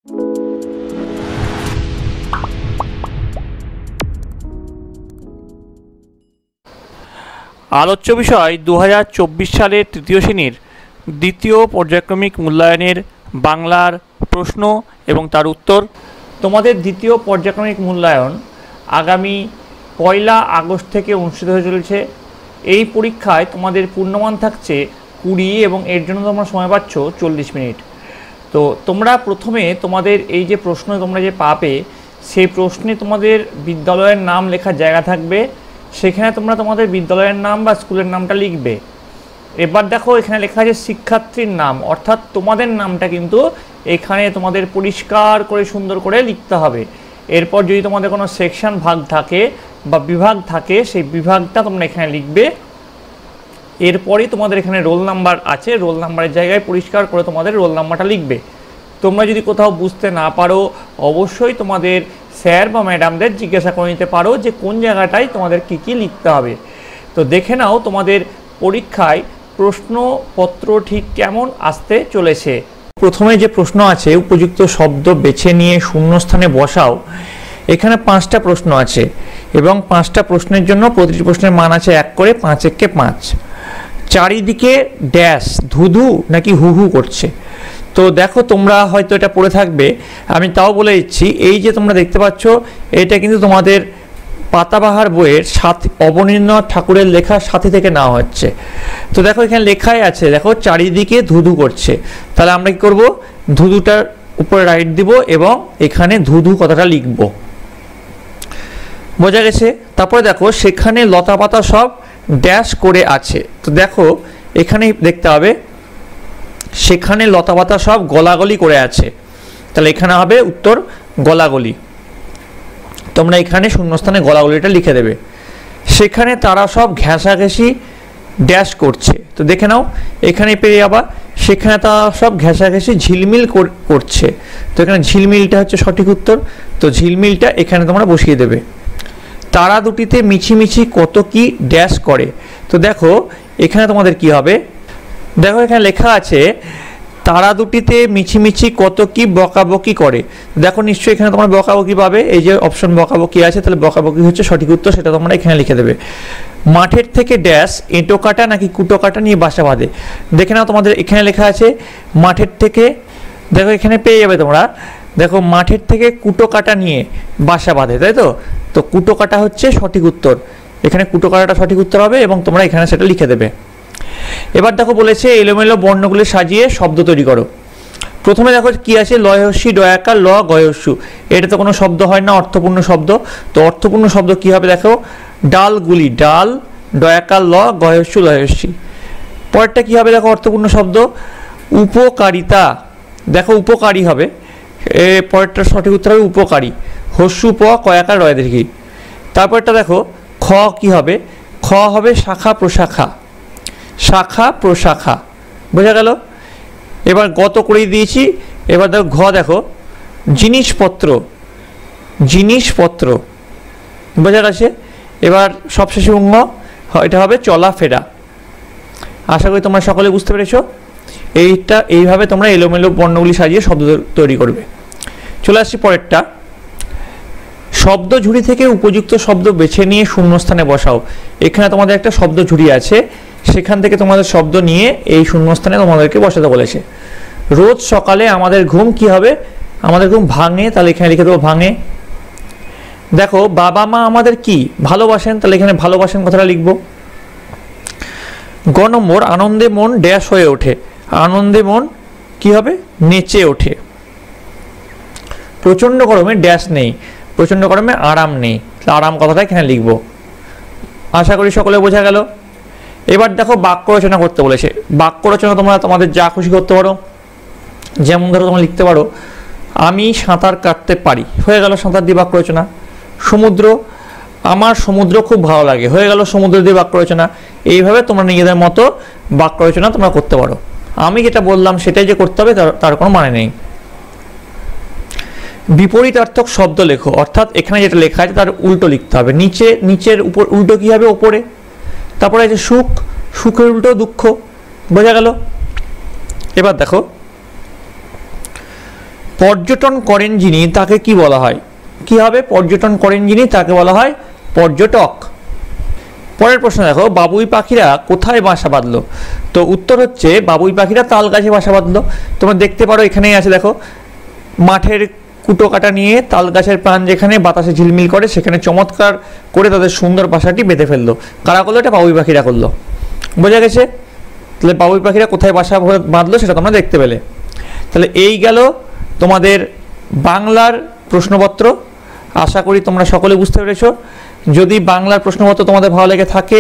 আলোচ্য বিষয় 2024 সালের তৃতীয় শ্রেণীর দ্বিতীয় পর্যায়ক্রমিক মূল্যায়নের বাংলার প্রশ্ন এবং তার উত্তর। তোমাদের দ্বিতীয় পর্যায়ক্রমিক মূল্যায়ন আগামী 1 আগস্ট থেকে অনুষ্ঠিত হয়ে চলেছে। এই পরীক্ষায় তোমাদের পূর্ণমান থাকছে 20 এবং এর জন্য তোমরা সময় পাচ্ছ 40 মিনিট। তো তোমরা প্রথমে তোমাদের এই যে প্রশ্ন তোমরা যে পাবে সেই প্রশ্নে তোমাদের বিদ্যালয়ের নাম লেখার জায়গা থাকবে, সেখানে তোমরা তোমাদের বিদ্যালয়ের নাম বা স্কুলের নামটা লিখবে। এবার দেখো এখানে লেখা আছে শিক্ষার্থীর নাম, অর্থাৎ তোমাদের নামটা কিন্তু এখানে তোমাদের পরিষ্কার করে সুন্দর করে লিখতে হবে। এরপর যদি তোমাদের কোনো সেকশন ভাগ থাকে বা বিভাগ থাকে সেই বিভাগটা তোমরা এখানে লিখবে। এরপরই তোমাদের এখানে রোল নাম্বার আছে, রোল নাম্বারের জায়গায় পরিষ্কার করে তোমাদের রোল নাম্বারটা লিখবে। তোমরা যদি কোথাও বুঝতে না পারো অবশ্যই তোমাদের স্যার বা ম্যাডামদের জিজ্ঞাসা করে নিতে পারো যে কোন জায়গাটায় তোমাদের কি কি লিখতে হবে। তো দেখে নাও তোমাদের পরীক্ষায় প্রশ্নপত্র ঠিক কেমন আসতে চলেছে। প্রথমে যে প্রশ্ন আছে উপযুক্ত শব্দ বেছে নিয়ে শূন্যস্থানে বসাও। এখানে 5টা প্রশ্ন আছে এবং 5টা প্রশ্নের জন্য প্রতিটি প্রশ্নের মান আছে 1 করে, 5 একে 5। চারিদিকে ড্যাশ ধুধু নাকি হু হু করছে। তো দেখো তোমরা হয়তো এটা পড়ে থাকবে, আমি তাও বলে দিচ্ছি। এই যে তোমরা দেখতে পাচ্ছ এটা কিন্তু তোমাদের পাতাবাহার বইয়ের সাথে অবনীন্দ্রনাথ ঠাকুরের লেখার সাথে থেকে নেওয়া হচ্ছে। তো দেখো এখানে লেখাই আছে, দেখো চারিদিকে ধুধু করছে। তাহলে আমরা কি করব, ধুধুটার উপরে রাইট দিব এবং এখানে ধুধু কথাটা লিখব। বোঝা গেছে? তারপরে দেখো সেখানে লতা পাতা সব ড্যাশ করে আছে। তো দেখো এখানে দেখতে হবে সেখানে লতা পাতা সব গলাগলি করে আছে। তাহলে এখানে হবে উত্তর গলাগলি। তোমরা এখানে শূন্যস্থানে গলাগলিটা লিখে দেবে। সেখানে তারা সব ঘেঁষাঘেঁষি ড্যাশ করছে। তো দেখে নাও এখানে পেয়ে আবার সেখানে তারা সব ঘেঁষাঘেঁষি ঝিলমিল করছে। তো এখানে ঝিলমিলটা হচ্ছে সঠিক উত্তর। তো ঝিলমিলটা এখানে তোমরা বসিয়ে দেবে। তারা দুটিতে মিছিমিছি কত কি ড্যাশ করে। তো দেখো এখানে তোমাদের কি হবে, দেখো এখানে লেখা আছে তারা দুটিতে মিছিমিছি কত কি বকাবকি করে। দেখো নিশ্চয়ই এখানে তোমরা বকাবকি পাবে, এই যে অপশন বকাবকি আছে, তাহলে বকাবকি হচ্ছে সঠিক উত্তর, সেটা তোমরা এখানে লিখে দেবে। মাঠের থেকে ড্যাশ এঁটো কাটা নাকি কুটো কাটা নিয়ে বাসা বাঁধে। দেখে নাও তোমাদের এখানে লেখা আছে মাঠের থেকে, দেখো এখানে পেয়ে যাবে তোমরা, দেখো মাঠের থেকে কুটো কাটা নিয়ে বাসা বাঁধে, তাই তো? তো কুটো কাটা হচ্ছে সঠিক উত্তর, এখানে কুটো কাটাটা সঠিক উত্তর হবে এবং তোমরা এখানে সেটা লিখে দেবে। এবার দেখো বলেছে এলোমেলো বর্ণগুলি সাজিয়ে শব্দ তৈরি করো। প্রথমে দেখো কি আছে, লয়হস্যি ডয়াকার ল গয়স্যু। এটা তো কোনো শব্দ হয় না, অর্থপূর্ণ শব্দ। তো অর্থপূর্ণ শব্দ কি হবে দেখো, ডালগুলি, ডাল ডয়াকার ল গয়স্যু লয়হস্যি। পরেরটা কি হবে দেখো অর্থপূর্ণ শব্দ, উপকারিতা। দেখো উপকারী হবে, পরেরটা সঠিক উত্তর হবে উপকারী, হস্যু প কয়াকার রয় দীর্ঘি। তারপরটা দেখো খ কি হবে, খ হবে শাখা প্রশাখা, শাখা প্রশাখা। বোঝা গেল? এবার গত করেই দিয়েছি। এবার দেখো ঘ, দেখো জিনিসপত্র, জিনিসপত্র। বোঝা গেছে? এবার সবশেষে উঙ্গ, এটা হবে চলাফেরা। আশা করি তোমরা সকলে বুঝতে পেরেছো। এইভাবে তোমরা এলোমেলো বর্ণগুলি সাজিয়ে শব্দ তৈরি করবে। চলে আসছি পরেরটা, শব্দ ঝুড়ি থেকে উপযুক্ত শব্দ বেছে নিয়ে শূন্যস্থানে বসাও। এখানে তোমাদের একটা শব্দ ঝুড়ি আছে, সেখান থেকে তোমাদের শব্দ নিয়ে এই শূন্যস্থানে তোমাদেরকে বসাতে বলেছে। রোজ সকালে আমাদের ঘুম কি হবে, আমাদের ঘুম ভাঙে, তাহলে এখানে লিখে দেবো ভাঙে। দেখো বাবা মা আমাদের কি ভালোবাসেন, তাহলে এখানে ভালোবাসেন কথাটা লিখব। গ নম্বর আনন্দে মন ড্যাশ হয়ে ওঠে, আনন্দে মন কি হবে নেচে ওঠে। প্রচণ্ড গরমে ড্যাশ নেই, প্রচণ্ড গরমে আরাম নেই, আরাম কথাটা এখানে লিখব। আশা করি সকলে বোঝা গেল। এবার দেখো বাক্য রচনা করতে বলেছে। বাক্য রচনা তোমরা তোমাদের যা খুশি করতে পারো, যেমন ধরো তোমরা লিখতে পারো আমি সাঁতার কাটতে পারি, হয়ে গেল সাঁতার দিয়ে বাক্য রচনা। সমুদ্র, আমার সমুদ্র খুব ভালো লাগে, হয়ে গেল সমুদ্র দিয়ে বাক্য রচনা। এইভাবে তোমরা নিজেদের মতো বাক্য রচনা তোমরা করতে পারো। আমি যেটা বললাম সেটাই যে করতে হবে তার কোনো মানে নেই। বিপরীতার্থক শব্দ লেখো, অর্থাৎ এখানে যেটা লেখা আছে তার উল্টো লিখতে হবে। নিচের উপর উল্টো কি হবে ওপরে। তারপরে আছে সুখ, সুখের উল্টো দুঃখ। বোঝা গেল? এবার দেখো পর্যটন করেন যিনি তাকে কি বলা হয়? কি হবে? পর্যটন করেন যিনি তাকে বলা হয় পর্যটক। পরের প্রশ্ন দেখো, বাবুই পাখিরা কোথায় বাসা বাঁধলো? তো উত্তর হচ্ছে বাবুই পাখিরা তাল গাছে বাসা বাঁধলো। তোমরা দেখতে পারো এখানেই আছে, দেখো মাঠের কুটো কাটা নিয়ে তাল গাছের প্রাণ যেখানে বাতাসে ঝিলমিল করে সেখানে চমৎকার করে তাদের সুন্দর বাসাটি বেঁধে ফেললো। কারা করলো এটা? বাবুই পাখিরা করলো। বোঝা গেছে? তাহলে বাবুই পাখিরা কোথায় বাসা বাঁধলো সেটা তোমরা দেখতে পেলে। তাহলে এই গেল তোমাদের বাংলার প্রশ্নপত্র। আশা করি তোমরা সকলে বুঝতে পেরেছো। যদি বাংলার প্রশ্নপত্র তোমাদের ভালো লেগে থাকে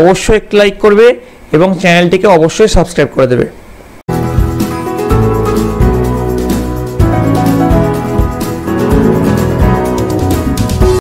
অবশ্যই একটি লাইক করবে এবং চ্যানেলটিকে অবশ্যই সাবস্ক্রাইব করে দেবে।